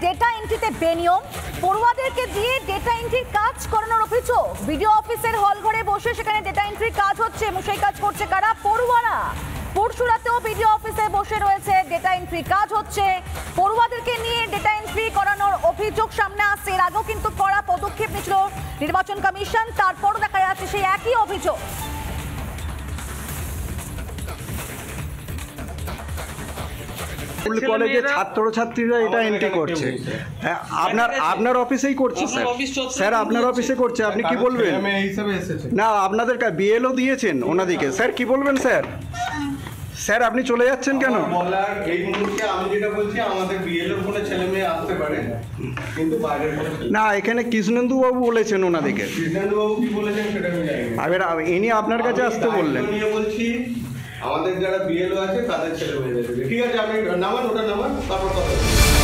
Data এন্ট্রিতে বেনিয়ম, পড়ুয়াদেরকে দিয়ে data এন্ট্রির কাজ করানোর অভিযোগ। বিডিও অফিসের হল ঘরে বসে সেখানে ডেটা এন্ট্রির কাজ হচ্ছে এবং সেই কাজ করছে কারা? পড়ুয়ারা। পরশুরাতেও বিডিও অফিসে বসে রয়েছে, ডেটা এন্ট্রি কাজ হচ্ছে, পড়ুয়াদেরকে নিয়ে ডেটা এন্ট্রি করানোর অভিযোগ সামনে আসছে। এর আগেও কিন্তু কড়া পদক্ষেপ নিয়েছিল নির্বাচন কমিশন, তারপরও দেখা যাচ্ছে সেই একই অভিযোগ। কলেজে ছাত্রছাত্রীরা এটা এন্ট্রি করছে, আপনার অফিসেই করছে স্যার। স্যার আপনার অফিসে করছে, আপনি কি বলবেন? না, আপনাদের বিএলও দিয়েছেন ওনাদিকে। স্যার কি বলবেন স্যার? স্যার আপনি চলে যাচ্ছেন কেন? বলার এই মুহূর্তে আমি যেটা বলছি, আমাদের বিএলওর কোনো ছেলে মেয়ে আসতে পারে, কিন্তু বাইরের কোনো না, এখানে কৃষ্ণেন্দু বাবু বলেছেন ওনাদিকে। কৃষ্ণেন্দু বাবু কি বলেছেন সেটা আমি জানি না। এবার ইনি আপনার কাছে আসতে বললেন। নিয়ে বলছি আমাদের যারা বিএলও আছে তাদের ছেলে মেয়েদের। ঠিক আছে, আপনি নামান, ওটা নামান, তারপর কথা বলুন।